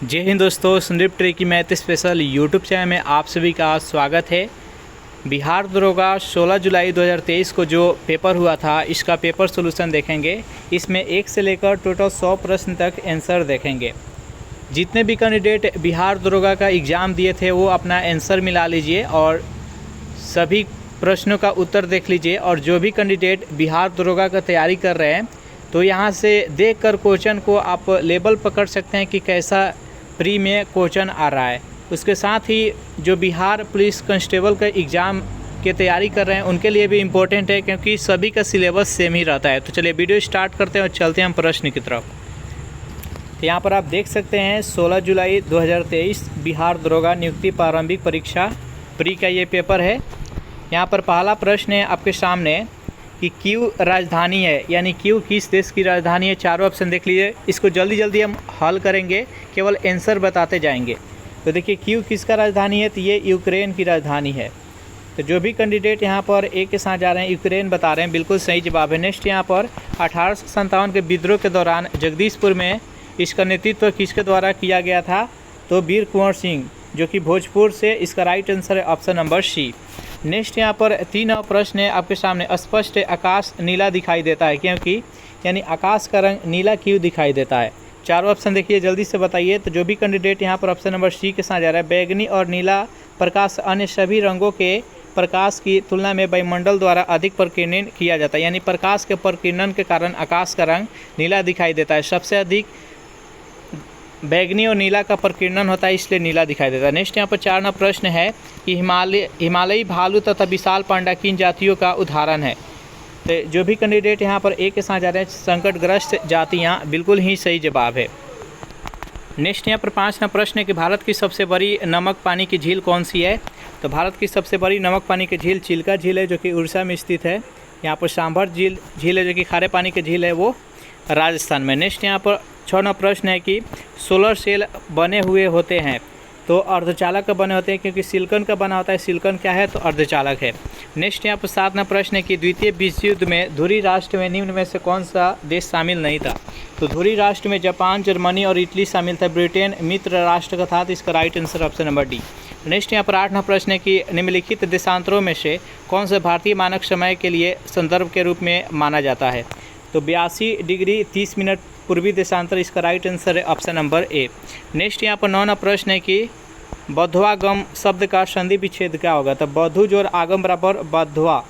जय हिंद दोस्तों, संदीप ट्री की मैथ स्पेशल यूट्यूब चैनल में आप सभी का स्वागत है। बिहार दरोगा 16 जुलाई 2023 को जो पेपर हुआ था, इसका पेपर सॉल्यूशन देखेंगे। इसमें 1 से लेकर टोटल 100 प्रश्न तक आंसर देखेंगे। जितने भी कैंडिडेट बिहार दरोगा का एग्ज़ाम दिए थे वो अपना आंसर मिला लीजिए और सभी प्रश्नों का उत्तर देख लीजिए। और जो भी कैंडिडेट बिहार दरोगा का तैयारी कर रहे हैं तो यहाँ से देखकर क्वेश्चन को आप लेबल पकड़ सकते हैं कि कैसा प्री में क्वेश्चन आ रहा है। उसके साथ ही जो बिहार पुलिस कांस्टेबल का एग्ज़ाम के तैयारी कर रहे हैं उनके लिए भी इम्पोर्टेंट है, क्योंकि सभी का सिलेबस सेम ही रहता है। तो चलिए वीडियो स्टार्ट करते हैं और चलते हैं हम प्रश्न की तरफ। तो यहाँ पर आप देख सकते हैं 16 जुलाई 2023 बिहार दरोगा नियुक्ति प्रारंभिक परीक्षा प्री का ये पेपर है। यहाँ पर पहला प्रश्न है आपके सामने कि क्यू राजधानी है, यानी क्यू किस देश की राजधानी है। चारों ऑप्शन देख लीजिए। इसको जल्दी जल्दी हम हल करेंगे, केवल आंसर बताते जाएंगे। तो देखिए क्यू किसका राजधानी है, तो ये यूक्रेन की राजधानी है। तो जो भी कैंडिडेट यहाँ पर ए के साथ जा रहे हैं यूक्रेन बता रहे हैं, बिल्कुल सही जवाब है। नेक्स्ट यहाँ पर 1857 के विद्रोह के दौरान जगदीशपुर में इसका नेतृत्व किसके द्वारा किया गया था, तो वीर कुंवर सिंह, जो कि भोजपुर से। इसका राइट आंसर है ऑप्शन नंबर सी। नेक्स्ट यहाँ पर 3 प्रश्न है आपके सामने। स्पष्ट आकाश नीला दिखाई देता है क्योंकि, यानी आकाश का रंग नीला क्यों दिखाई देता है। चारों ऑप्शन देखिए, जल्दी से बताइए। तो जो भी कैंडिडेट यहाँ पर ऑप्शन नंबर सी के साथ जा रहा है, बैगनी और नीला प्रकाश अन्य सभी रंगों के प्रकाश की तुलना में वायुमंडल द्वारा अधिक प्रकीर्णन किया जाता है, यानी प्रकाश के प्रकीर्णन के कारण आकाश का रंग नीला दिखाई देता है। सबसे अधिक बैगनी और नीला का प्रकीर्णन होता है, इसलिए नीला दिखाई देता है। नेक्स्ट यहाँ पर 4 प्रश्न है कि हिमालयी भालू तथा विशाल पांडा किन जातियों का उदाहरण है। तो जो भी कैंडिडेट यहाँ पर ए के साथ जा रहे हैं, संकटग्रस्त जातियाँ, बिल्कुल ही सही जवाब है। नेक्स्ट यहाँ पर 5 प्रश्न है कि भारत की सबसे बड़ी नमक पानी की झील कौन सी है। तो भारत की सबसे बड़ी नमक पानी की झील चिल्का झील है, जो कि उड़ीसा में स्थित है। यहाँ पर सांभर झील है, जो कि खारे पानी की झील है, वो राजस्थान में। नेक्स्ट यहाँ पर 6 प्रश्न है कि सोलर सेल बने हुए होते हैं तो अर्धचालक का बने होते हैं, क्योंकि सिलिकॉन का बना होता है। सिलिकॉन क्या है, तो अर्धचालक है। नेक्स्ट यहाँ पर 7 प्रश्न है कि द्वितीय विश्व युद्ध में धुरी राष्ट्र में निम्न में से कौन सा देश शामिल नहीं था। तो धुरी राष्ट्र में जापान, जर्मनी और इटली शामिल था। ब्रिटेन मित्र राष्ट्र का था, तो इसका right answer option number D. Next यहाँ पर 8 प्रश्न है कि निम्नलिखित देशांतरों में से कौन सा भारतीय मानक समय के लिए संदर्भ के रूप में माना जाता है। तो 82 डिग्री 30 मिनट पूर्वी देशांतर, इसका राइट आंसर है ऑप्शन नंबर ए। नेक्स्ट यहाँ पर 9 प्रश्न है कि बौद्धवागम शब्द का संधि विच्छेद क्या होगा। तो बौद्धु जोड़ आगम बराबर बौद्धवा,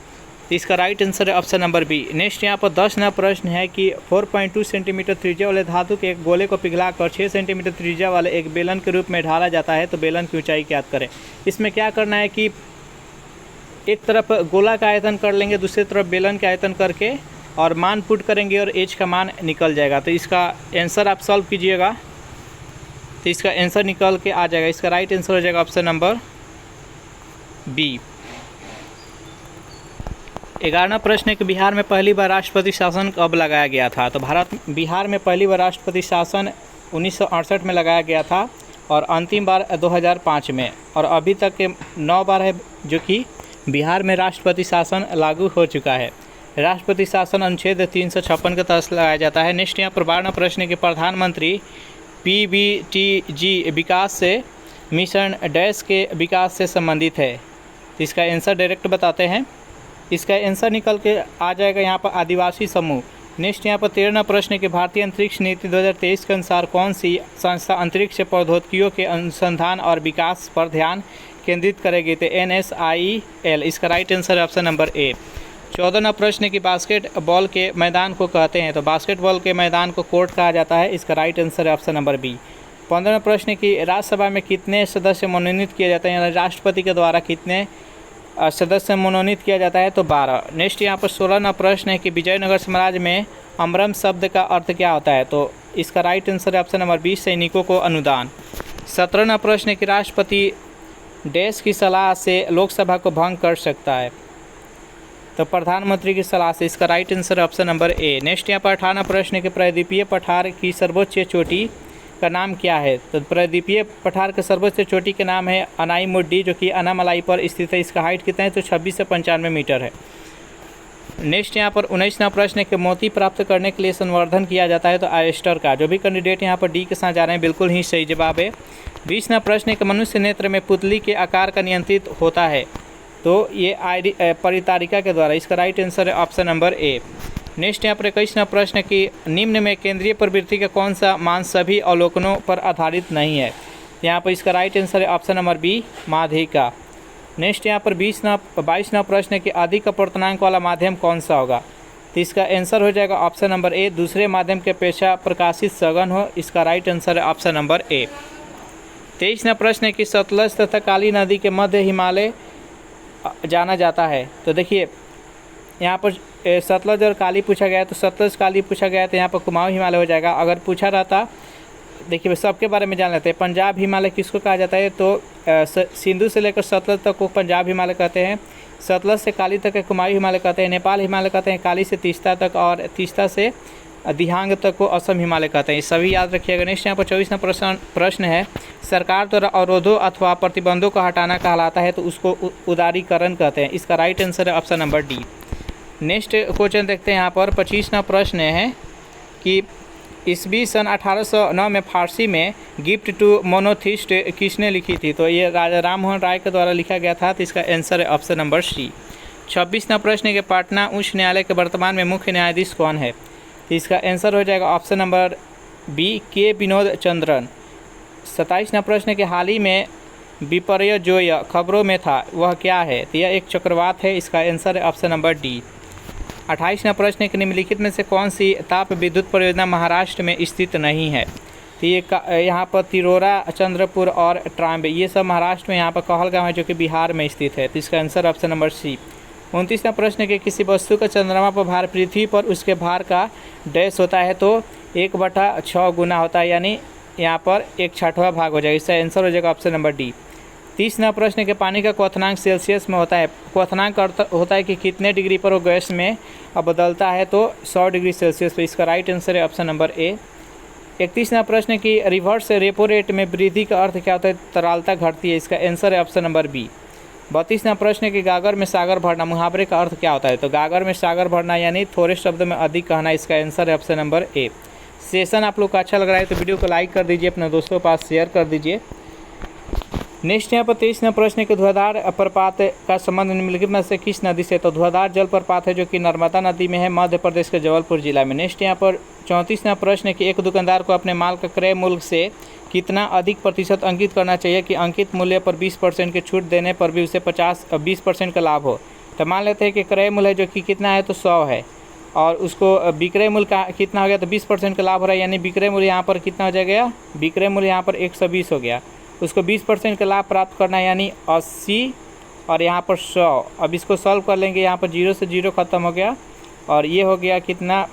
इसका राइट आंसर है ऑप्शन नंबर बी। नेक्स्ट यहाँ पर 10 प्रश्न है कि 4.2 सेंटीमीटर त्रिज्या वाले धातु के एक गोले को पिघलाकर 6 सेंटीमीटर त्रिज्या वाले एक बेलन के रूप में ढाला जाता है, तो बेलन की ऊंचाई ज्ञात करें। इसमें क्या करना है कि एक तरफ गोला का आयतन कर लेंगे, दूसरी तरफ बेलन का आयतन करके और मान पुट करेंगे और एच का मान निकल जाएगा। तो इसका आंसर आप सॉल्व कीजिएगा, तो इसका आंसर निकल के आ जाएगा। इसका राइट आंसर हो जाएगा ऑप्शन नंबर बी। 11 प्रश्न है कि बिहार में पहली बार राष्ट्रपति शासन कब लगाया गया था। तो बिहार में पहली बार राष्ट्रपति शासन 1968 में लगाया गया था और अंतिम बार 2005 में, और अभी तक के 9 बार है जो कि बिहार में राष्ट्रपति शासन लागू हो चुका है। राष्ट्रपति शासन अनुच्छेद 356 के तहत लगाया जाता है। नेक्स्ट यहाँ पर 12 प्रश्न के प्रधानमंत्री PBTG विकास से मिशन डैश के विकास से संबंधित है, तो इसका आंसर डायरेक्ट बताते हैं। इसका आंसर निकल के आ जाएगा यहाँ पर आदिवासी समूह। नेक्स्ट यहाँ पर 13 प्रश्न के भारतीय अंतरिक्ष नीति 2023 के अनुसार कौन सी संस्था अंतरिक्ष प्रौद्योगिकियों के अनुसंधान और विकास पर ध्यान केंद्रित करेगी, तो NSIL, इसका राइट आंसर है ऑप्शन नंबर ए। 14 प्रश्न की बास्केटबॉल के मैदान को कहते हैं। तो बास्केटबॉल के मैदान को कोर्ट कहा जाता है, इसका राइट आंसर है ऑप्शन नंबर बी। 15 प्रश्न की राज्यसभा में कितने सदस्य मनोनीत किए जाते हैं, यानी राष्ट्रपति के द्वारा कितने सदस्य मनोनीत किया जाता है, तो 12। नेक्स्ट यहाँ पर 16 प्रश्न है कि विजयनगर साम्राज्य में अमरम शब्द का अर्थ क्या होता है। तो इसका राइट आंसर है ऑप्शन नंबर 20, सैनिकों को अनुदान। 17 प्रश्न है कि राष्ट्रपति देश की सलाह से लोकसभा को भंग कर सकता है, तो प्रधानमंत्री की सलाह से, इसका राइट आंसर ऑप्शन नंबर ए। नेक्स्ट यहाँ पर 18 प्रश्न के प्रायद्वीपीय पठार की सर्वोच्च चोटी का नाम क्या है। तो प्रायद्वीपीय पठार के सर्वोच्च चोटी के नाम है अनाईमुड्डी, जो कि अनामलाई पर स्थित है। इसका हाइट कितना है, तो 26 से 95 मीटर है। नेक्स्ट यहाँ पर 19वां प्रश्न है कि मोती प्राप्त करने के लिए संवर्धन किया जाता है तो ऑयस्टर का। जो भी कैंडिडेट यहाँ पर डी के साथ जा रहे हैं बिल्कुल ही सही जवाब है। 20वां प्रश्न है कि मनुष्य नेत्र में पुतली के आकार का नियंत्रित होता है तो ये परितारिका के द्वारा। इसका राइट आंसर है ऑप्शन नंबर ए। नेक्स्ट यहाँ पर 21वां प्रश्न है कि निम्न में केंद्रीय प्रवृत्ति का कौन सा मान सभी अवलोकनों पर आधारित नहीं है। यहाँ पर इसका राइट आंसर है ऑप्शन नंबर बी, माध्यिका। नेक्स्ट यहाँ पर 22वां प्रश्न है कि अधिक अपर्तनांक वाला माध्यम कौन सा होगा। तो इसका आंसर हो जाएगा ऑप्शन नंबर ए, दूसरे माध्यम के अपेक्षा प्रकाशित सघन हो। इसका राइट आंसर है ऑप्शन नंबर ए। 23वां प्रश्न है कि सतलज तथा काली नदी के मध्य हिमालय जाना जाता है। तो देखिए यहाँ पर सतलज और काली पूछा गया है, तो सतलज काली पूछा गया है तो यहाँ पर कुमाऊं हिमालय हो जाएगा। अगर पूछा रहता, देखिए सबके बारे में जान लेते हैं। पंजाब हिमालय किसको कहा जाता है, तो सिंधु से लेकर सतलज तक को पंजाब हिमालय कहते हैं, सतलज से काली तक के कुमाऊं हिमालय कहते हैं, नेपाल हिमालय कहते हैं काली से तीस्ता तक, और तीस्ता से दिहांग तक को असम हिमालय कहते हैं। सभी याद रखिएगा। नेक्स्ट यहाँ पर 24वां प्रश्न है सरकार द्वारा अवरोधों अथवा प्रतिबंधों को हटाना कहलाता है तो उसको उदारीकरण कहते हैं। इसका राइट आंसर है option number D. Next question देखते हैं। यहाँ पर 25वां प्रश्न है कि ईस्वी सन 1809 में फारसी में गिफ्ट टू मोनोथिस्ट किसने लिखी थी। तो ये राजा राम मोहन राय के द्वारा लिखा गया था। तो इसका आंसर है ऑप्शन नंबर सी। 26वां प्रश्न है कि पटना उच्च न्यायालय के वर्तमान में मुख्य न्यायाधीश कौन है। तो इसका आंसर हो जाएगा ऑप्शन नंबर बी, के विनोद चंद्रन। 27वां प्रश्न है कि हाल ही में विपर्य जो यह खबरों में था वह क्या है। तो यह एक चक्रवात है। इसका आंसर है ऑप्शन नंबर डी। 28वां प्रश्न है कि निम्नलिखित में से कौन सी ताप विद्युत परियोजना महाराष्ट्र में स्थित नहीं है। तो ये यहाँ पर तिरोरा, चंद्रपुर और ट्राम्बे ये सब महाराष्ट्र में, यहाँ पर कहलगांव है जो कि बिहार में स्थित है। तो इसका आंसर ऑप्शन नंबर सी। 29वां प्रश्न है कि किसी वस्तु का चंद्रमा पर भार पृथ्वी पर उसके भार का डैश होता है तो 1/6 गुना होता है, यानी यहाँ पर 1/6वां भाग हो जाएगा। इसका आंसर हो जाएगा ऑप्शन नंबर डी। 30वां प्रश्न है कि पानी का क्वथनांक सेल्सियस में होता है। क्वथनांक अर्थ होता है कि कितने डिग्री पर वो गैस में बदलता है, तो 100 डिग्री सेल्सियस पर। इसका राइट आंसर है ऑप्शन नंबर ए। 31वां प्रश्न है कि रिवर्स रेपो रेट में वृद्धि का अर्थ क्या होता है, तरलता घटती है। इसका आंसर है ऑप्शन नंबर बी। 32वां प्रश्न है कि गागर में सागर भरना मुहावरे का अर्थ क्या होता है। तो गागर में सागर भरना यानी थोड़े शब्द में अधिक कहना। इसका आंसर है ऑप्शन नंबर ए। सेशन आप लोग को अच्छा लग रहा है तो वीडियो को लाइक कर दीजिए, अपने दोस्तों के पास शेयर कर दीजिए। नेक्स्ट यहाँ पर 23वां प्रश्न है कि धुआंधार प्रपात का संबंध निम्नलिखित में से किस नदी से। तो धुआंधार जल प्रपात है जो कि नर्मदा नदी में है, मध्य प्रदेश के जबलपुर जिला में। नेक्स्ट यहाँ पर 34वां प्रश्न है कि एक दुकानदार को अपने माल का क्रय मूल्य से कितना अधिक प्रतिशत अंकित करना चाहिए कि अंकित मूल्य पर 20% की छूट देने पर भी उसे 20% का लाभ हो। तो मान लेते हैं कि क्रय मूल्य है जो कि कितना है, तो 100 है, और उसको विक्रय मूल्य का कितना हो गया, तो 20% का लाभ हो रहा है, यानी विक्रय मूल्य यहाँ पर कितना हो जाएगा, विक्रय मूल्य यहाँ पर 120 हो गया। उसको 20% का लाभ प्राप्त करना है, यानी 80 और यहाँ पर 100। अब इसको सॉल्व कर लेंगे। यहाँ पर 0 से 0 ख़त्म हो गया, और ये हो गया कितना,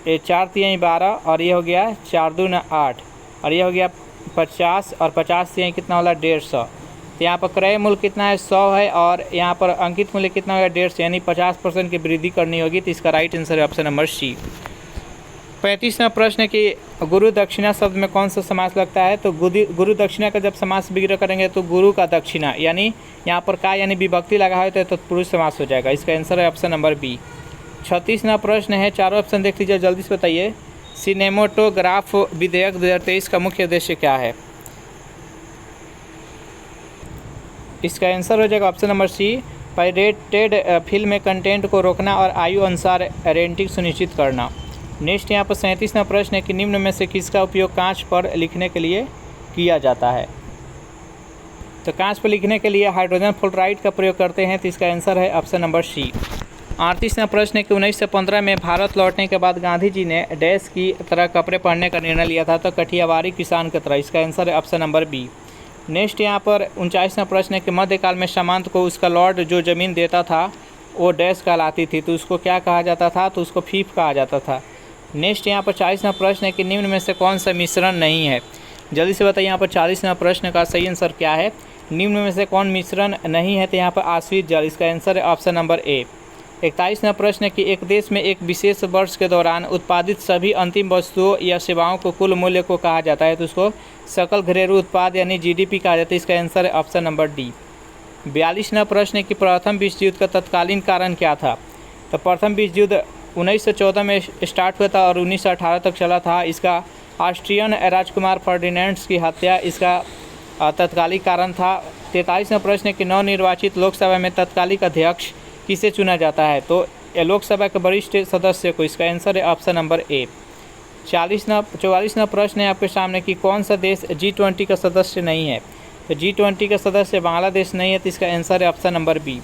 4 3 12, और ये हो गया 4 2 8, और ये हो गया 50, और 50 से कितना होला 150। तो यहाँ पर क्रय मूल्य कितना है, 100 है, और यहाँ पर अंकित मूल्य कितना होगा, 150, यानी 50% की वृद्धि करनी होगी। तो इसका राइट आंसर है ऑप्शन नंबर सी। 35वां प्रश्न है कि गुरु दक्षिणा शब्द में कौन सा समास लगता है। तो गुरु दक्षिणा का जब समास विग्रह करेंगे तो गुरु का दक्षिणा, यानी यहाँ पर का यानी विभक्ति लगा है तो पुरुष समास हो जाएगा। इसका आंसर है ऑप्शन नंबर बी। 36वां प्रश्न है, चारों ऑप्शन देख लीजिए, जल्दी से बताइए। सिनेमेटोग्राफ विधेयक 2023 का मुख्य उद्देश्य क्या है। इसका आंसर हो जाएगा option number C, pirated film में कंटेंट को रोकना और आयु अनुसार रेंटिंग सुनिश्चित करना। नेक्स्ट यहाँ पर 37वां प्रश्न है कि निम्न में से किसका उपयोग कांच पर लिखने के लिए किया जाता है। तो कांच पर लिखने के लिए हाइड्रोजन फ्लोराइड का प्रयोग करते हैं। तो इसका आंसर है ऑप्शन नंबर सी। 38वां प्रश्न है कि 1915 में भारत लौटने के बाद गांधी जी ने डैश की तरह कपड़े पहनने का निर्णय लिया था। तो कठियावाड़ी किसान की तरह। इसका आंसर है ऑप्शन नंबर बी। नेक्स्ट यहाँ पर 39वां प्रश्न है कि मध्यकाल में सामंत को उसका लॉर्ड जो ज़मीन देता था वो डैश कहलाती थी, तो उसको क्या कहा जाता था, तो उसको फीफ कहा जाता था। नेक्स्ट यहाँ पर 40वां प्रश्न है कि निम्न में से कौन सा मिश्रण नहीं है। जल्दी से बताइए यहाँ पर 40वां प्रश्न का सही आंसर क्या है। निम्न में से कौन मिश्रण नहीं है, तो यहाँ पर आश्रित जल। इसका आंसर है ऑप्शन नंबर ए। 41वां प्रश्न है कि एक देश में एक विशेष वर्ष के दौरान उत्पादित सभी अंतिम वस्तुओं या सेवाओं को कुल मूल्य को कहा जाता है, तो उसको सकल घरेलू उत्पाद यानी जीडीपी कहा जाता है। इसका आंसर है ऑप्शन नंबर डी। 42वां प्रश्न है कि प्रथम विश्व युद्ध का तत्कालीन कारण क्या था। तो प्रथम विश्व युद्ध 1914 में स्टार्ट हुआ था और 1918 तक चला था। इसका ऑस्ट्रियन राजकुमार फर्डिनेंड की हत्या इसका तत्कालिक कारण था। 43वां प्रश्न है कि नवनिर्वाचित लोकसभा में तत्कालिक अध्यक्ष किसे चुना जाता है? तो लोकसभा के वरिष्ठ सदस्य को। इसका आंसर है ऑप्शन नंबर ए। 44वां प्रश्न है आपके सामने कि कौन सा देश G20 का सदस्य नहीं है? तो G20 का सदस्य बांग्लादेश नहीं है, तो इसका आंसर है ऑप्शन नंबर बी।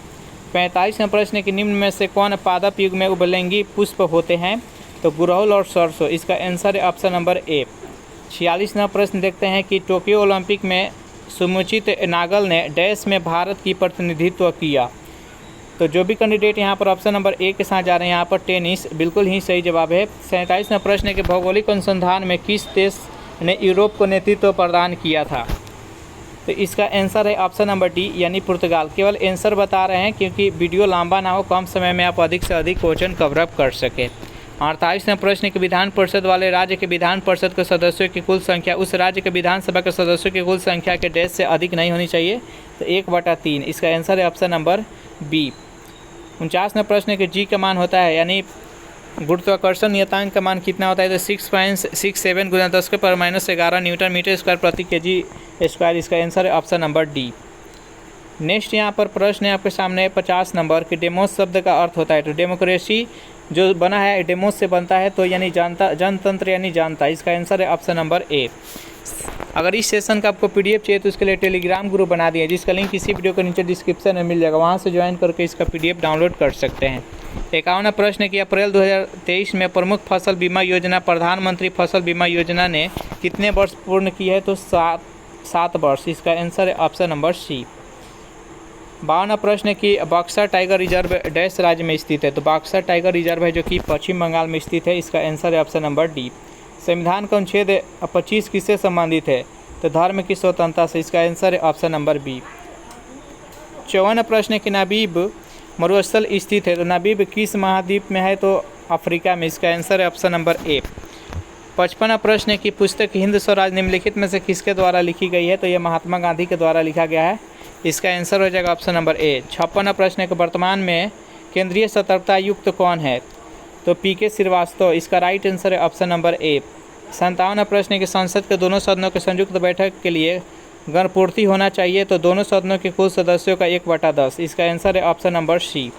45वां प्रश्न है कि निम्न में से कौन पादप युग में उभयलिंगी पुष्प होते हैं? तो गुड़हल और सरसों। इसका आंसर है ऑप्शन नंबर ए। 46वां प्रश्न देखते हैं कि टोक्यो ओलंपिक में सुमुचित नागल ने डैश में भारत की प्रतिनिधित्व किया। तो जो भी कैंडिडेट यहाँ पर ऑप्शन नंबर ए के साथ जा रहे हैं, यहाँ पर टेनिस बिल्कुल ही सही जवाब है। 47वां प्रश्न है कि भौगोलिक अनुसंधान में किस देश ने यूरोप को नेतृत्व प्रदान किया था? तो इसका आंसर है ऑप्शन नंबर डी यानी पुर्तगाल। केवल आंसर बता रहे हैं क्योंकि वीडियो लंबा ना हो, कम समय में आप अधिक से अधिक क्वेश्चन कवरअप कर सके। 48वां प्रश्न के विधान परिषद वाले राज्य के विधान परिषद के सदस्यों की कुल संख्या उस राज्य के विधानसभा के सदस्यों की कुल संख्या के डैश से अधिक नहीं होनी चाहिए। तो 1/3। इसका आंसर है ऑप्शन नंबर बी। 49वां प्रश्न है कि जी का मान होता है यानी गुरुत्वाकर्षण नियतांक का मान कितना होता है? तो 6.67 गुना 10⁻⁻11 न्यूटन मीटर स्क्वायर प्रति केजी स्क्वायर। इसका आंसर है ऑप्शन नंबर डी। नेक्स्ट यहाँ पर प्रश्न है आपके सामने 50 नंबर कि डेमोस शब्द का अर्थ होता है। तो डेमोक्रेसी जो बना है डेमोस से बनता है, तो यानी जनता, जनतंत्र यानी जानता। इसका आंसर है ऑप्शन नंबर ए। अगर इस सेशन का आपको पीडीएफ चाहिए तो उसके लिए टेलीग्राम ग्रुप बना दिया, जिसका लिंक इसी वीडियो के नीचे डिस्क्रिप्शन में मिल जाएगा, वहाँ से ज्वाइन करके इसका पीडीएफ डाउनलोड कर सकते हैं। 51वां प्रश्न है कि अप्रैल 2023 में प्रमुख फसल बीमा योजना प्रधानमंत्री फसल बीमा योजना ने कितने वर्ष पूर्ण की है? तो 7 वर्ष। इसका आंसर है ऑप्शन नंबर सी। 52वां प्रश्न है कि बक्सर टाइगर रिजर्व डैश राज्य में स्थित है? तो बक्सर टाइगर रिजर्व है जो कि पश्चिम बंगाल में स्थित है। इसका आंसर है ऑप्शन नंबर डी। संविधान का अनुच्छेद 25 किससे संबंधित है? तो धर्म की स्वतंत्रता से। इसका आंसर है ऑप्शन नंबर बी। 54वां प्रश्न है कि नाबीब मरुस्थल स्थित है? तो नाबीब किस महाद्वीप में है? तो अफ्रीका में। इसका आंसर है ऑप्शन नंबर ए। 55वां प्रश्न है कि पुस्तक हिंद स्वराज निम्नलिखित में से किसके द्वारा लिखी गई है? तो यह महात्मा गांधी के द्वारा लिखा गया है। इसका आंसर हो जाएगा ऑप्शन नंबर ए। 56वां प्रश्न है कि वर्तमान में केंद्रीय सतर्कता आयुक्त कौन है? तो पीके श्रीवास्तव। इसका राइट आंसर है ऑप्शन नंबर ए। 57वां प्रश्न है कि संसद के दोनों सदनों के संयुक्त बैठक के लिए गणपूर्ति होना चाहिए? तो दोनों सदनों के कुल सदस्यों का 1/10। इसका आंसर है ऑप्शन नंबर सी।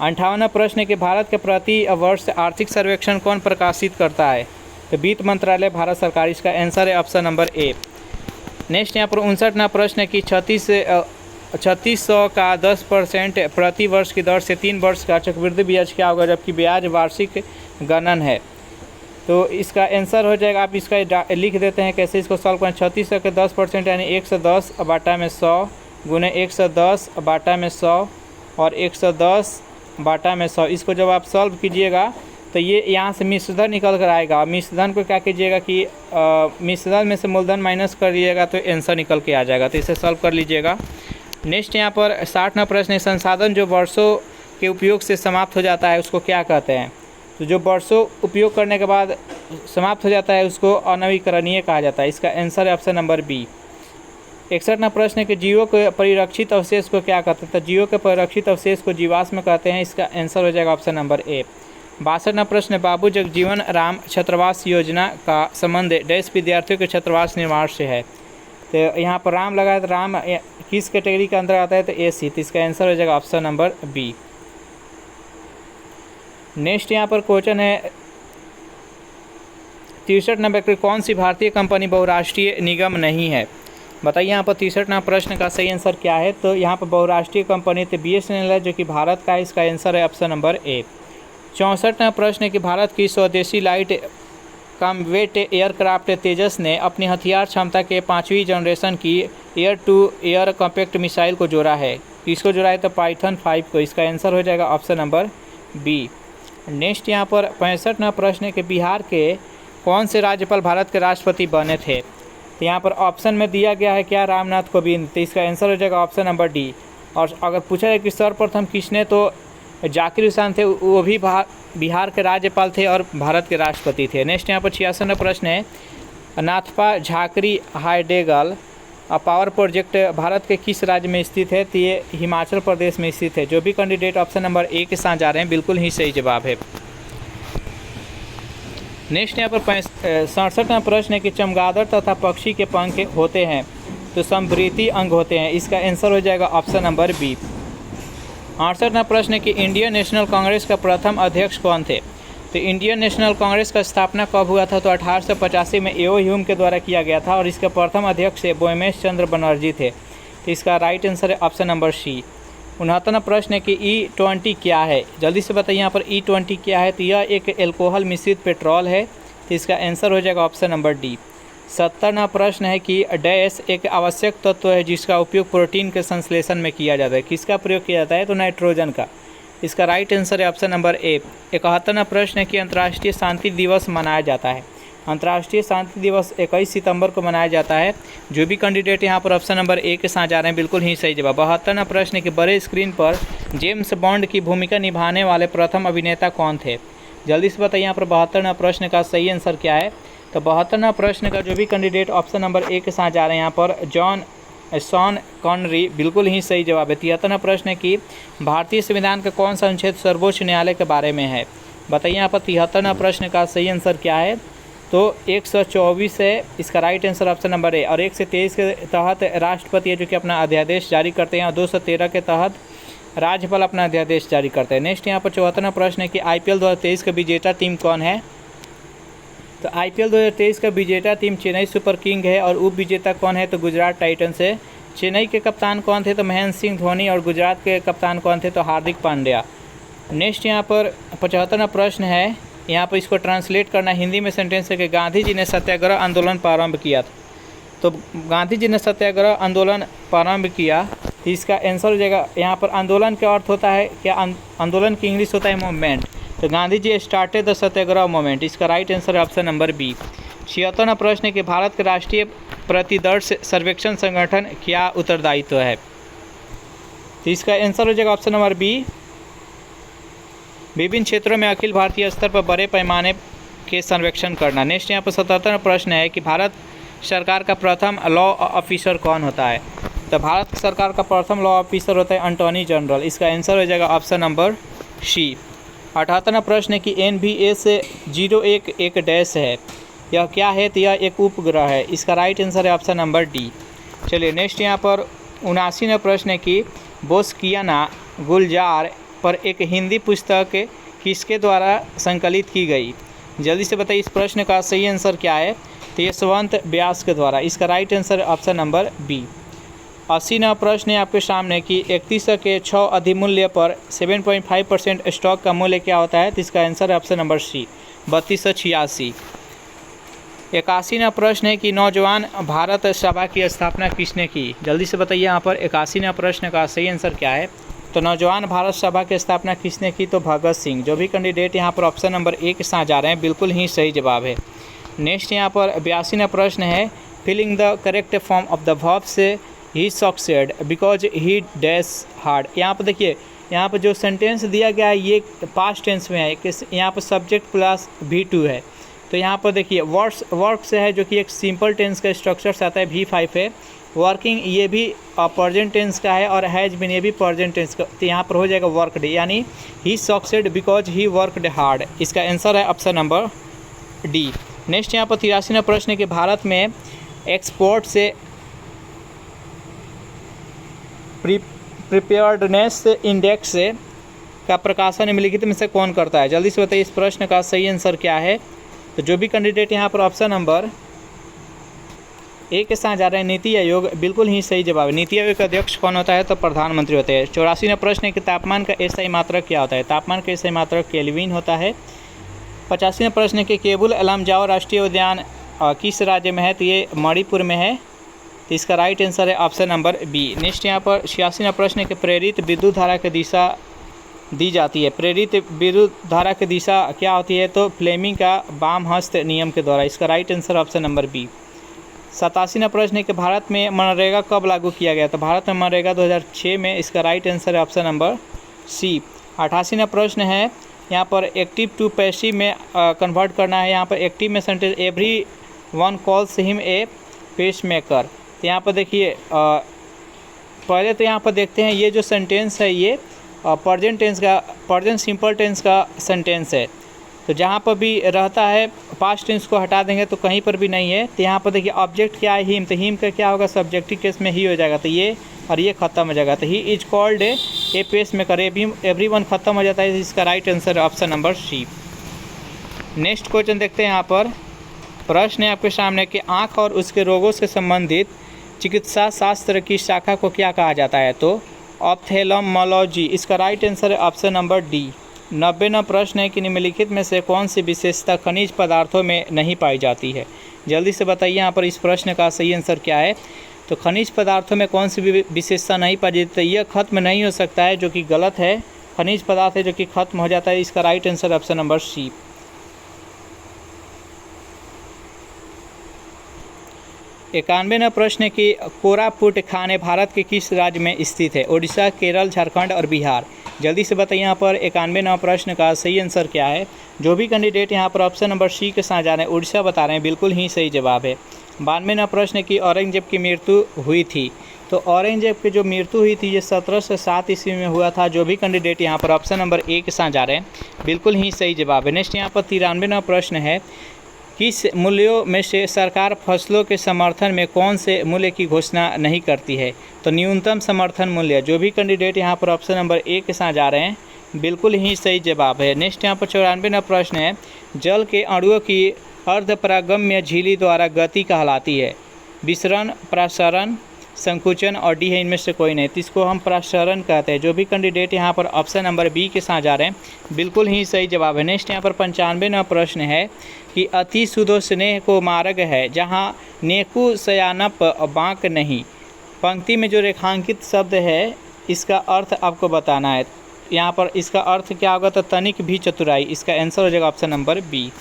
58वां प्रश्न है कि भारत के प्रति वर्ष आर्थिक सर्वेक्षण कौन प्रकाशित करता है? तो वित्त मंत्रालय, भारत सरकार। इसका आंसर है ऑप्शन नंबर ए। नेक्स्ट यहाँ पर 59वां प्रश्न है कि 3600 का 10% प्रति वर्ष की दर से 3 वर्ष का चक्रवृद्धि ब्याज क्या होगा, जबकि ब्याज वार्षिक गणन है? तो इसका आंसर हो जाएगा, आप इसका लिख देते हैं कैसे इसको सॉल्व करें। 3600 के 10% यानी 110/100 गुने 110/100 और 110/100। इसको जब आप सॉल्व कीजिएगा तो ये यहाँ से मिश्रधन निकल कर आएगा। मिश्रधन को क्या कीजिएगा कि मिश्रधन में से मूलधन माइनस कर लीजिएगा तो आंसर निकल के आ जाएगा। तो इसे सॉल्व कर लीजिएगा। नेक्स्ट यहाँ पर 60वां प्रश्न है, संसाधन जो वर्षों के उपयोग से समाप्त हो जाता है उसको क्या कहते हैं? तो जो वर्षों उपयोग करने के बाद समाप्त हो जाता है उसको अनवीकरणीय कहा जाता है। इसका आंसर है ऑप्शन नंबर बी। 61वां प्रश्न है कि जीवों के परिरक्षित अवशेष को क्या कहते हैं? तो जीवों के परिरक्षित अवशेष को जीवाश्म कहते हैं। इसका आंसर हो जाएगा ऑप्शन नंबर ए। 62वां प्रश्न, बाबू जगजीवन राम छात्रावास योजना का संबंध डैश विद्यार्थियों के छात्रावास निर्माण से है? तो यहाँ पर राम लगा है, तो राम किस कैटेगरी के अंदर आता है? तो ए सी। तो इसका आंसर हो जाएगा ऑप्शन नंबर बी। नेक्स्ट यहाँ पर क्वेश्चन है 63 नंबर की कौन सी भारतीय कंपनी बहुराष्ट्रीय निगम नहीं है? बताइए यहाँ पर 63वां प्रश्न का सही आंसर क्या है? तो यहाँ पर बहुराष्ट्रीय कंपनी तो BSNL है जो कि भारत का है। इसका आंसर है ऑप्शन नंबर ए। 64वां प्रश्न है कि भारत की स्वदेशी लाइट कॉम्बैट एयरक्राफ्ट तेजस ने अपनी हथियार क्षमता के 5वीं जनरेशन की air to air compact missile को जोड़ा है। किसको जोड़ा है? तो पाइथन 5 को। इसका आंसर हो जाएगा ऑप्शन नंबर बी। नेक्स्ट यहाँ पर 65वां प्रश्न है कि बिहार के कौन से राज्यपाल भारत के राष्ट्रपति बने थे? तो यहाँ पर ऑप्शन में दिया गया है क्या? रामनाथ कोविंद। तो इसका आंसर हो जाएगा ऑप्शन नंबर डी। और अगर पूछा जाए कि सर्वप्रथम किसने, तो जाकिर हुसैन थे, वो भी बिहार के राज्यपाल थे और भारत के राष्ट्रपति थे। नेक्स्ट यहाँ पर 86वां प्रश्न है, नाथपा झाकरी हाइडेगल पावर प्रोजेक्ट भारत के किस राज्य में स्थित है? तो ये हिमाचल प्रदेश में स्थित है। जो भी कैंडिडेट ऑप्शन नंबर ए के साथ जा रहे हैं बिल्कुल ही सही जवाब है। नेक्स्ट यहाँ पर 67वां प्रश्न है कि चमगादड़ तथा पक्षी के पंख होते हैं तो समवृत्ति अंग होते हैं। इसका आंसर हो जाएगा ऑप्शन नंबर बी। 68वां प्रश्न है कि इंडियन नेशनल कांग्रेस का प्रथम अध्यक्ष कौन थे? तो इंडियन नेशनल कांग्रेस का स्थापना कब हुआ था? तो 1885 में एओ ह्यूम के द्वारा किया गया था और इसके प्रथम अध्यक्ष बोयमेश चंद्र बनर्जी थे। तो इसका राइट आंसर है ऑप्शन नंबर सी। 69वां प्रश्न है कि E20 क्या है? जल्दी से बताइए यहाँ पर E20 क्या है? तो यह एक एल्कोहल मिश्रित पेट्रोल है। तो इसका आंसर हो जाएगा ऑप्शन नंबर डी। 70वां प्रश्न है कि डैश एक आवश्यक तत्व है जिसका उपयोग प्रोटीन के संश्लेषण में किया जाता है। किसका प्रयोग किया जाता है? तो नाइट्रोजन का। इसका राइट आंसर है ऑप्शन नंबर ए। 71वां प्रश्न है कि अंतर्राष्ट्रीय शांति दिवस मनाया जाता है। अंतर्राष्ट्रीय शांति दिवस 21 सितंबर को मनाया जाता है। जो भी कैंडिडेट यहाँ पर ऑप्शन नंबर ए के साथ जा रहे हैं बिल्कुल ही सही जवाब। 72वां प्रश्न है कि बड़े स्क्रीन पर जेम्स बॉन्ड की भूमिका निभाने वाले प्रथम अभिनेता कौन थे? जल्दी से बताइए यहाँ पर 72वां प्रश्न का सही आंसर क्या है? तो 72वां प्रश्न का जो भी कैंडिडेट ऑप्शन नंबर ए के साथ जा रहे हैं यहाँ पर शॉन कॉनरी बिल्कुल ही सही जवाब है। 73वां प्रश्न है कि भारतीय संविधान का कौन सा अनुच्छेद सर्वोच्च न्यायालय के बारे में है? बताइए यहाँ पर 73वां प्रश्न का सही आंसर क्या है? तो 124 है। इसका राइट आंसर ऑप्शन नंबर ए। और 123 के तहत राष्ट्रपति है जो कि अपना अध्यादेश जारी करते हैं और 213 के तहत राज्यपाल अपना अध्यादेश जारी करते हैं। नेक्स्ट यहाँ पर 74वां प्रश्न है कि IPL 2023 का विजेता टीम कौन है? तो IPL 2023 का विजेता टीम चेन्नई सुपर किंग है और उप विजेता कौन है? तो गुजरात टाइटंस है। चेन्नई के कप्तान कौन थे? तो महेंद्र सिंह धोनी। और गुजरात के कप्तान कौन थे? तो हार्दिक पांड्या। नेक्स्ट यहाँ पर 75वां प्रश्न है, यहाँ पर इसको ट्रांसलेट करना हिंदी में सेंटेंस है कि गांधी जी ने सत्याग्रह आंदोलन प्रारंभ किया था। तो गांधी जी ने सत्याग्रह आंदोलन प्रारंभ किया। तो इसका आंसर हो जाएगा यहाँ पर आंदोलन का अर्थ होता है क्या? आंदोलन की इंग्लिश होता है मूवमेंट। तो Gandhi ji started the Satyagraha movement. इसका राइट आंसर है ऑप्शन नंबर बी। 76वां प्रश्न है कि भारत के राष्ट्रीय प्रतिदर्श सर्वेक्षण संगठन क्या उत्तरदायित्व है? तो इसका आंसर हो जाएगा ऑप्शन नंबर बी। विभिन्न क्षेत्रों में अखिल भारतीय स्तर पर बड़े पैमाने के सर्वेक्षण करना। नेक्स्ट यहाँ पर 77वां प्रश्न है कि भारत सरकार का प्रथम लॉ ऑफिसर कौन होता है? तो भारत सरकार का प्रथम लॉ ऑफिसर होता है अटॉर्नी जनरल। इसका आंसर हो जाएगा ऑप्शन नंबर सी। 78वां प्रश्न है कि NVS 01 एक डैश है, यह क्या है? तो यह एक उपग्रह है। इसका राइट आंसर है ऑप्शन नंबर डी। चलिए नेक्स्ट यहाँ पर 79वां प्रश्न है कि बोस्कियाना गुलजार पर एक हिंदी पुस्तक किसके द्वारा संकलित की गई? जल्दी से बताइए इस प्रश्न का सही आंसर क्या है? तो यशवंत व्यास के द्वारा। इसका right answer option number B. 80वां प्रश्न है आपके सामने कि 31 के 6 अधिमूल्य पर 7.5% स्टॉक का मूल्य क्या होता है? तो इसका आंसर है ऑप्शन नंबर सी 3286। 81वां प्रश्न है कि नौजवान भारत सभा की स्थापना किसने की? जल्दी से बताइए यहाँ पर 81वां प्रश्न का सही आंसर क्या है? तो नौजवान भारत सभा की स्थापना किसने की? तो भगत सिंह। जो भी कैंडिडेट यहाँ पर ऑप्शन नंबर ए के साथ जा रहे हैं बिल्कुल ही सही जवाब है। नेक्स्ट यहाँ पर 82वां प्रश्न है filling the correct form of the verb से he succeed because he dash hard. यहाँ पर देखिए यहाँ पर जो सेंटेंस दिया गया है ये पास्ट टेंस में है कि यहाँ पर सब्जेक्ट प्लस V2 है। तो यहाँ पर देखिए वर्क से है जो कि एक सिंपल टेंस का स्ट्रक्चर से आता है V5 है। वर्किंग ये भी प्रेजेंट टेंस का है और हैज बीन ये भी प्रेजेंट टेंस का। तो यहाँ पर हो जाएगा वर्कड यानी he succeed because he worked hard. इसका आंसर है ऑप्शन नंबर डी। नेक्स्ट यहाँ पर 83वां प्रश्न है कि भारत में एक्सपोर्ट से प्रिपेयर्डनेस इंडेक्स का प्रकाशन निम्नलिखित में से कौन करता है? जल्दी से बताइए इस प्रश्न का सही आंसर क्या है? तो जो भी कैंडिडेट यहाँ पर ऑप्शन नंबर ए के साथ जा रहे हैं नीति आयोग बिल्कुल ही सही जवाब है। नीति आयोग का अध्यक्ष कौन होता है? तो प्रधानमंत्री होते हैं। 84वां प्रश्न है कि तापमान का एसआई मात्रक क्या होता है? तापमान का एसआई मात्रक केल्विन होता है। 85वां प्रश्न है कि केबुल लमजाओ राष्ट्रीय उद्यान किस राज्य में है? तो ये मणिपुर में है। तो इसका राइट आंसर है ऑप्शन नंबर बी। नेक्स्ट यहाँ पर 86वां प्रश्न है कि प्रेरित विद्युत धारा की दिशा दी जाती है। प्रेरित विद्युत धारा की दिशा क्या होती है? तो फ्लेमिंग का वाम हस्त नियम के द्वारा। इसका right answer option number B. 87वां प्रश्न है कि भारत में मनरेगा कब लागू किया गया? तो भारत में मनरेगा 2006 में। इसका राइट आंसर है ऑप्शन नंबर सी। 88वां प्रश्न है यहाँ पर एक्टिव टू पैसिव में कन्वर्ट करना है। यहाँ पर एक्टिव में sentence every one calls him a pacemaker. तो यहाँ पर देखिए पहले तो यहाँ पर देखते हैं ये जो सेंटेंस है ये प्रेजेंट सिंपल टेंस का सेंटेंस है। तो जहाँ पर भी रहता है पास्ट टेंस को हटा देंगे तो कहीं पर भी नहीं है। तो यहाँ पर देखिए ऑब्जेक्ट क्या है, हिम, तो हिम का क्या होगा, सब्जेक्टिव केस में ही हो जाएगा, तो ये और ये ख़त्म हो जाएगा। तो he is called a pacemaker, everyone ख़त्म हो जाता है। इसका right answer option number C. Next question देखते हैं। यहाँ पर प्रश्न है आपके सामने कि आँख और उसके रोगों से संबंधित चिकित्सा शास्त्र की शाखा को क्या कहा जाता है, तो ऑप्थेल्मोलॉजी। इसका राइट आंसर है ऑप्शन नंबर डी। 90वां प्रश्न है कि निम्नलिखित में से कौन सी विशेषता खनिज पदार्थों में नहीं पाई जाती है। जल्दी से बताइए यहाँ पर इस प्रश्न का सही आंसर क्या है। तो खनिज पदार्थों में कौन सी विशेषता नहीं पाई जाती, तो यह खत्म नहीं हो सकता है, जो कि गलत है। खनिज पदार्थ है जो कि खत्म हो जाता है। इसका right answer option number C. 91वां प्रश्न है कि कोरापुट खाने भारत के किस राज्य में स्थित है, उड़ीसा, केरल, झारखंड और बिहार। जल्दी से बताइए यहाँ पर 91वां प्रश्न का सही आंसर क्या है। जो भी कैंडिडेट यहाँ पर ऑप्शन नंबर सी के साथ जा रहे हैं, उड़ीसा बता रहे हैं, बिल्कुल ही सही जवाब है। 92वां प्रश्न है कि औरंगजेब की मृत्यु हुई थी, तो औरंगजेब की जो मृत्यु हुई थी ये 1707 ईस्वी में हुआ था। जो भी कैंडिडेट यहाँ पर ऑप्शन नंबर ए के साथ जा रहे हैं, बिल्कुल ही सही जवाब है। नेक्स्ट यहाँ पर 93वां प्रश्न है, किस मूल्यों में से सरकार फसलों के समर्थन में कौन से मूल्य की घोषणा नहीं करती है, तो न्यूनतम समर्थन मूल्य। जो भी कैंडिडेट यहाँ पर ऑप्शन नंबर ए के साथ जा रहे हैं, बिल्कुल ही सही जवाब है। नेक्स्ट यहाँ पर 94वां प्रश्न है, जल के अणुओं की अर्धपरागम्य झिल्ली द्वारा गति कहलाती है, विसरण, प्रसारण, संकुचन और डी है इनमें से कोई नहीं, तो इसको हम प्रसारण कहते हैं। जो भी कैंडिडेट यहाँ पर ऑप्शन नंबर बी के साथ जा रहे हैं, बिल्कुल ही सही जवाब है। नेक्स्ट यहाँ पर 95वां प्रश्न है कि अति सुदो स्नेह को मार्ग है जहाँ नेकु सयानप बाँक नहीं। पंक्ति में जो रेखांकित शब्द है इसका अर्थ आपको बताना है। यहाँ पर इसका अर्थ क्या होगा, तो तनिक भी चतुराई। इसका आंसर हो जाएगा ऑप्शन नंबर बी।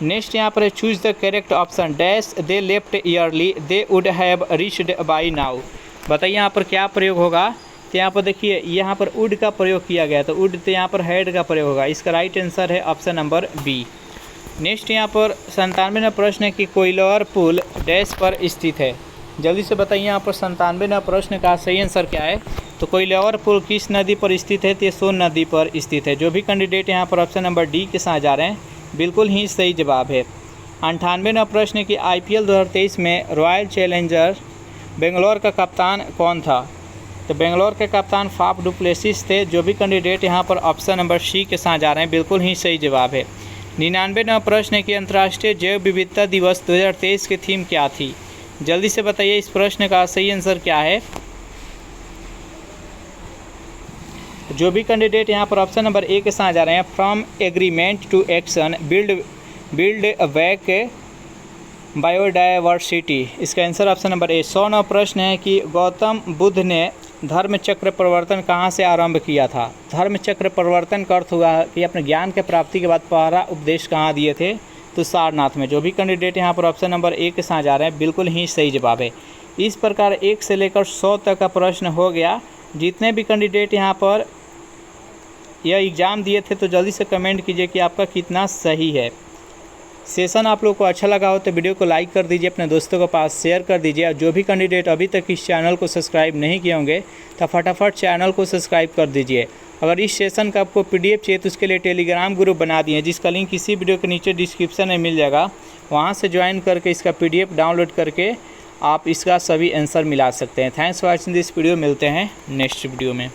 नेक्स्ट यहाँ पर choose the correct option, dash they left yearly they would have reached by now. बताइए यहाँ पर क्या प्रयोग होगा। तो यहाँ पर देखिए यहाँ पर वुड का प्रयोग किया गया, तो वुड तो यहाँ पर हैड का प्रयोग होगा। इसका राइट आंसर है ऑप्शन नंबर बी। नेक्स्ट यहाँ पर 97वां प्रश्न है कि कोइलवर पुल डैश पर स्थित है। जल्दी से बताइए यहाँ पर 97वां प्रश्न का सही आंसर क्या है। तो कोइलवर पुल किस नदी पर स्थित है, तो ये सोन नदी पर स्थित है। जो भी कैंडिडेट यहाँ पर ऑप्शन नंबर डी के साथ जा रहे हैं, बिल्कुल ही सही जवाब है। 98वां प्रश्न है कि IPL 2023 में रॉयल चैलेंजर बेंगलोर का कप्तान कौन था, तो बेंगलोर के कप्तान फाफ डु प्लेसिस थे। जो भी कैंडिडेट यहाँ पर ऑप्शन नंबर सी के साथ जा रहे हैं, बिल्कुल ही सही जवाब है। 99वां प्रश्न है कि अंतर्राष्ट्रीय जैव विविधता दिवस 2023 की थीम क्या थी। जल्दी से बताइए इस प्रश्न का सही आंसर क्या है। जो भी कैंडिडेट यहाँ पर ऑप्शन नंबर ए के साथ जा रहे हैं, from agreement to action build back biodiversity. इसका आंसर ऑप्शन नंबर ए। 100वां प्रश्न है कि गौतम बुद्ध ने धर्म चक्र परिवर्तन कहाँ से आरंभ किया था। धर्म चक्र परिवर्तन का अर्थ हुआ कि अपने ज्ञान के प्राप्ति के बाद पहला उपदेश कहाँ दिए थे, तो सारनाथ में। जो भी कैंडिडेट यहाँ पर ऑप्शन नंबर ए के साथ जा रहे हैं, बिल्कुल ही सही जवाब है। इस प्रकार 1 से लेकर 100 तक का प्रश्न हो गया। जितने भी कैंडिडेट यहाँ पर यह एग्ज़ाम दिए थे, तो जल्दी से कमेंट कीजिए कि आपका कितना सही है। सेशन आप लोग को अच्छा लगा हो तो वीडियो को लाइक कर दीजिए, अपने दोस्तों के पास शेयर कर दीजिए। और जो भी कैंडिडेट अभी तक इस चैनल को सब्सक्राइब नहीं किए होंगे, तो फटाफट चैनल को सब्सक्राइब कर दीजिए। अगर इस सेशन का आपको PDF चाहिए तो उसके लिए टेलीग्राम ग्रुप बना दिए, जिसका लिंक इसी वीडियो के नीचे डिस्क्रिप्शन में मिल जाएगा। वहाँ से ज्वाइन करके इसका PDF डाउनलोड करके आप इसका सभी आंसर मिला सकते हैं। Thanks for watching this video. मिलते हैं नेक्स्ट वीडियो में।